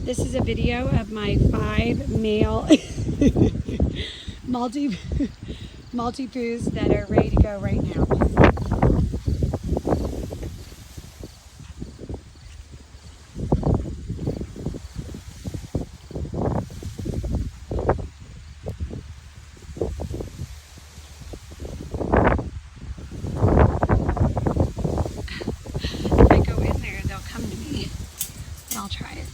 This is a video of my 5 male Maltipoos that are ready to go right now. If I go in there, they'll come to me. But I'll try it.